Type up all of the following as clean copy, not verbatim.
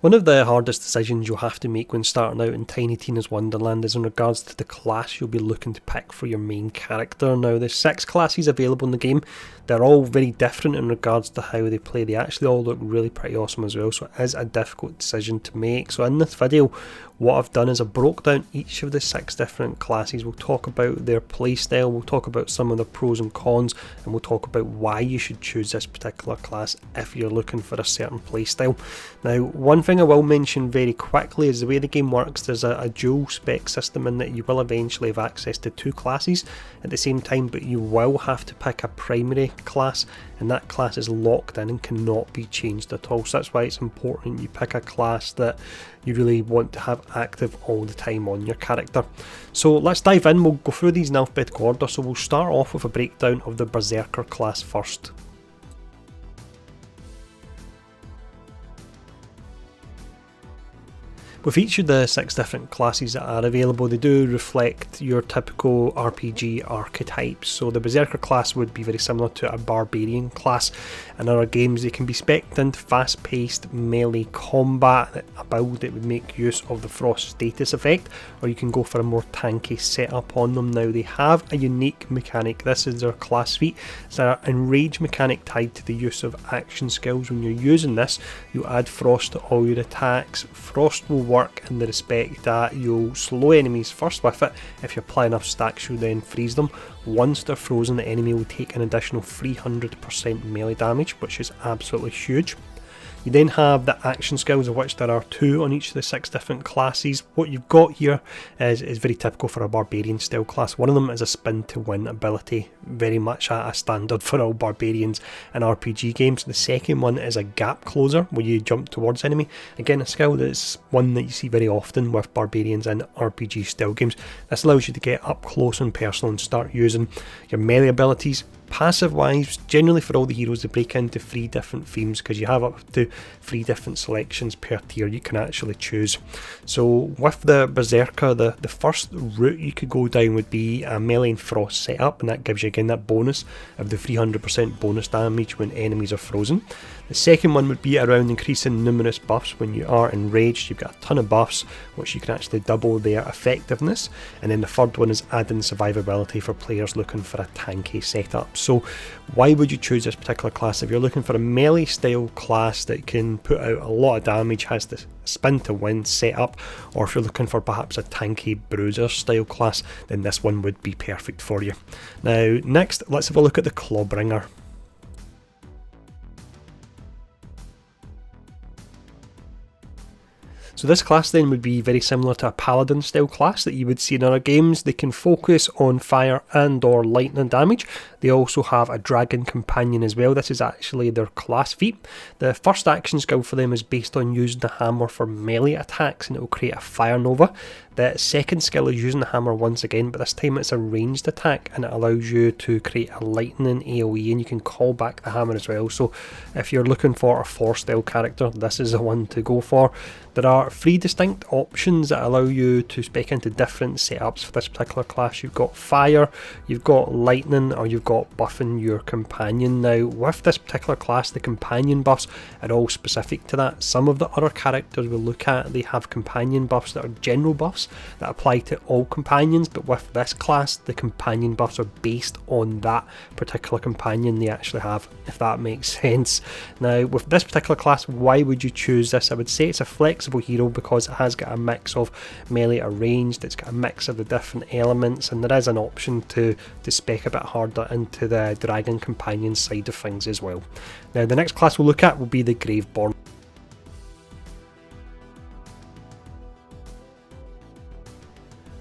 One of the hardest decisions you'll have to make when starting out in Tiny Tina's Wonderland is in regards to the class you'll be looking to pick for your main character. Now, there's 6 classes available in the game. They're all very different in regards to how they play. They actually all look really pretty awesome as well, so it is a difficult decision to make. So in this video, what I've done is I broke down each of the 6 different classes. We'll talk about their playstyle, we'll talk about some of the pros and cons, and we'll talk about why you should choose this particular class if you're looking for a certain playstyle. Now, one thing I will mention very quickly is the way the game works. There's a dual spec system in that you will eventually have access to 2 classes at the same time, but you will have to pick a primary class, and that class is locked in and cannot be changed at all. So that's why it's important you pick a class that you really want to have active all the time on your character. So let's dive in. We'll go through these in alphabetical order. So we'll start off with a breakdown of the Brrr-Zerker class first. With each of the 6 different classes that are available, they do reflect your typical RPG archetypes. So the Brrr-Zerker class would be very similar to a Barbarian class. In other games, they can be specced into fast-paced melee combat, a build that would make use of the Frost status effect, or you can go for a more tanky setup on them. Now, they have a unique mechanic. This is their class feat. It's an enrage mechanic tied to the use of action skills. When you're using this, you add Frost to all your attacks. Frost will work in the respect that you'll slow enemies first with it. If you apply enough stacks, you'll then freeze them. Once they're frozen, the enemy will take an additional 300% melee damage, which is absolutely huge. You then have the action skills, of which there are 2 on each of the 6 different classes. What you've got here is very typical for a Barbarian style class. One of them is a spin to win ability, very much a standard for all Barbarians in RPG games. The second one is a gap closer, where you jump towards enemy. Again, a skill that's one that you see very often with Barbarians in RPG style games. This allows you to get up close and personal and start using your melee abilities. Passive wise, generally for all the heroes, they break into 3 different themes, because you have up to 3 different selections per tier you can actually choose. So with the Brrr-Zerker, the first route you could go down would be a melee and frost setup, and that gives you again that bonus of the 300% bonus damage when enemies are frozen. The second one would be around increasing numerous buffs. When you are enraged, you've got a ton of buffs, which you can actually double their effectiveness. And then the third one is adding survivability for players looking for a tanky setup. So why would you choose this particular class? If you're looking for a melee style class that can put out a lot of damage, has the spin to win setup, or if you're looking for perhaps a tanky bruiser style class, then this one would be perfect for you. Now, next, let's have a look at the Clawbringer. So this class then would be very similar to a Paladin style class that you would see in other games. They can focus on fire and or lightning damage. They also have a dragon companion as well. This is actually their class feat. The first action skill for them is based on using the hammer for melee attacks, and it will create a fire nova. The second skill is using the hammer once again, but this time it's a ranged attack, and it allows you to create a lightning AoE, and you can call back the hammer as well. So if you're looking for a 4 style character, this is the one to go for. There are 3 distinct options that allow you to spec into different setups for this particular class. You've got fire, you've got lightning, or you've got buffing your companion. Now, with this particular class, the companion buffs are all specific to that. Some of the other characters we'll look at, they have companion buffs that are general buffs that apply to all companions, but with this class, the companion buffs are based on that particular companion they actually have, if that makes sense. Now, with this particular class, why would you choose this? I would say it's a flexible hero because it has got a mix of melee or ranged, it's got a mix of the different elements, and there is an option to spec a bit harder into the dragon companion side of things as well. Now, the next class we'll look at will be the Graveborn.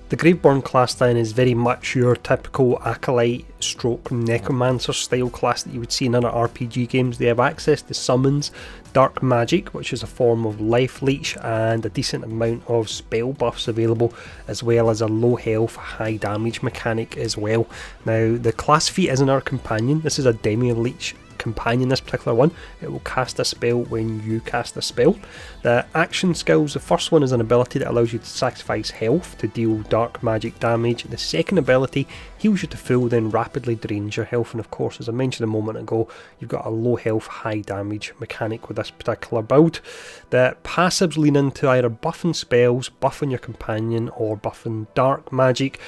The Graveborn class then is very much your typical acolyte stroke necromancer style class that you would see in other RPG games. They have access to summons, dark magic, which is a form of life leech, and a decent amount of spell buffs available, as well as a low health, high damage mechanic as well. Now, the class feat isn't our companion. This is a demi leech companion, this particular one, it will cast a spell when you cast a spell. The action skills, the first one is an ability that allows you to sacrifice health to deal dark magic damage. The second ability heals you to full, then rapidly drains your health, and of course, as I mentioned a moment ago, you've got a low health, high damage mechanic with this particular build. The passives lean into either buffing spells, buffing your companion, or buffing dark magic.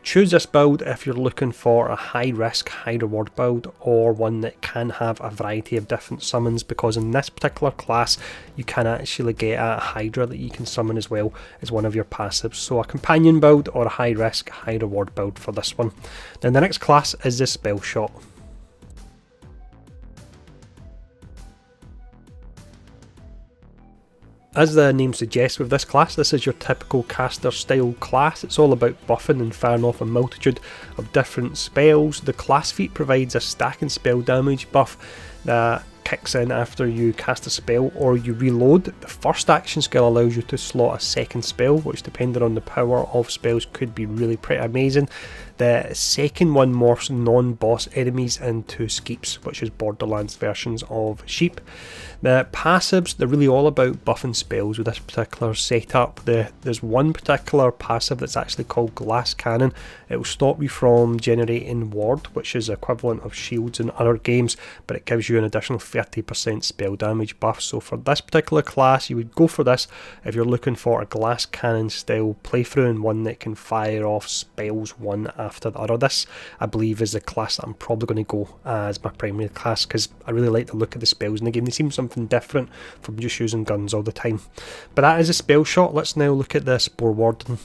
Choose this build if you're looking for a high risk, high reward build, or one that can have a variety of different summons, because in this particular class you can actually get a Hydra that you can summon as well as one of your passives. So a companion build or a high risk, high reward build for this one. Then the next class is the Spellshot. As the name suggests with this class, this is your typical caster style class. It's all about buffing and firing off a multitude of different spells. The class feat provides a stack and spell damage buff that kicks in after you cast a spell or you reload. The first action skill allows you to slot a second spell, which depending on the power of spells could be really pretty amazing. The second one morphs non-boss enemies into skeeps, which is Borderlands versions of sheep. The passives, they're really all about buffing spells with this particular setup. There's one particular passive that's actually called Glass Cannon. It will stop you from generating ward, which is equivalent of shields in other games, but it gives you an additional 30% spell damage buff. So for this particular class, you would go for this if you're looking for a Glass Cannon style playthrough and one that can fire off spells one after the other. This, I believe, is the class that I'm probably going to go as my primary class, because I really like the look of the spells in the game. They seem something different from just using guns all the time. But that is a Spellshot. Let's now look at the Spore Warden.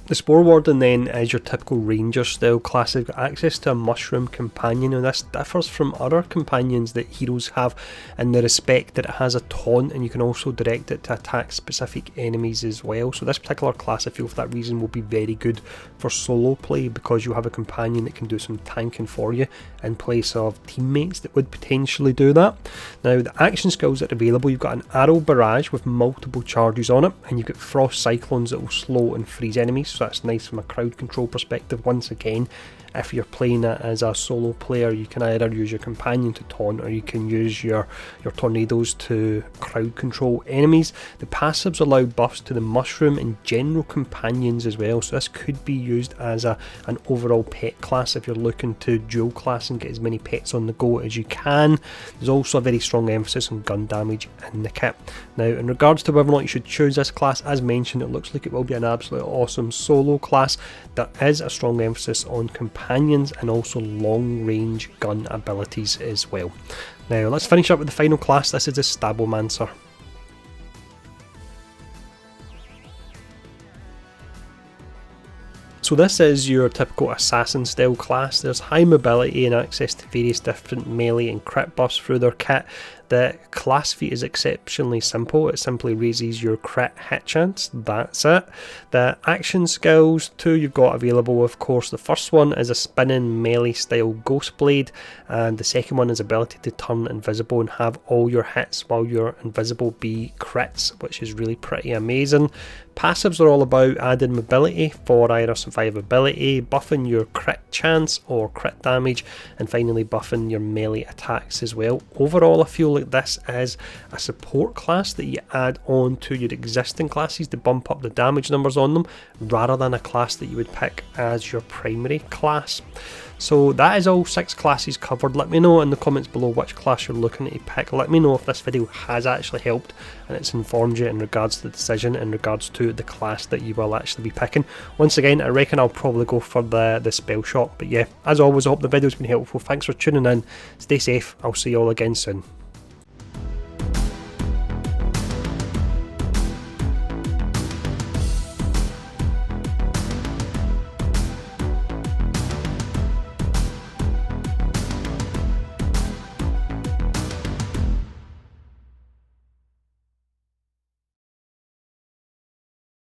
The Spore Warden then is your typical ranger style class. They've got access to a mushroom companion, and this differs from other companions that heroes have in the respect that it has a taunt, and you can also direct it to attack specific enemies as well. So this particular class, I feel for that reason, will be very good for solo play, because you have a companion that can do some tanking for you in place of teammates that would potentially do that. Now the action skills that are available, you've got an arrow barrage with multiple charges on it, and you've got frost cyclones that will slow and freeze enemies. So that's nice from a crowd control perspective. Once again, if you're playing it as a solo player, you can either use your companion to taunt, or you can use your tornadoes to crowd control enemies. The passives allow buffs to the mushroom and general companions as well, so this could be used as an overall pet class if you're looking to dual class and get as many pets on the go as you can. There's also a very strong emphasis on gun damage in the kit. Now, in regards to whether or not you should choose this class, as mentioned, it looks like it will be an absolutely awesome solo class. There is a strong emphasis on companions and also long range gun abilities as well. Now let's finish up with the final class. This is the Stabbomancer. So this is your typical assassin style class. There's high mobility and access to various different melee and crit buffs through their kit. The class feat is exceptionally simple. It simply raises your crit hit chance. That's it. The action skills too you've got available, of course. The first one is a spinning melee style ghost blade, and the second one is ability to turn invisible and have all your hits while you're invisible be crits, which is really pretty amazing. Passives are all about adding mobility for either survivability, buffing your crit chance or crit damage, and finally buffing your melee attacks as well. Overall, I feel like this is a support class that you add on to your existing classes to bump up the damage numbers on them, rather than a class that you would pick as your primary class. So that is all 6 classes covered. Let me know in the comments below which class you're looking to pick. Let me know if this video has actually helped and it's informed you in regards to the decision in regards to the class that you will actually be picking. Once again, I reckon I'll probably go for the Spellshot. But yeah, as always, I hope the video's been helpful. Thanks for tuning in. Stay safe. I'll see you all again soon.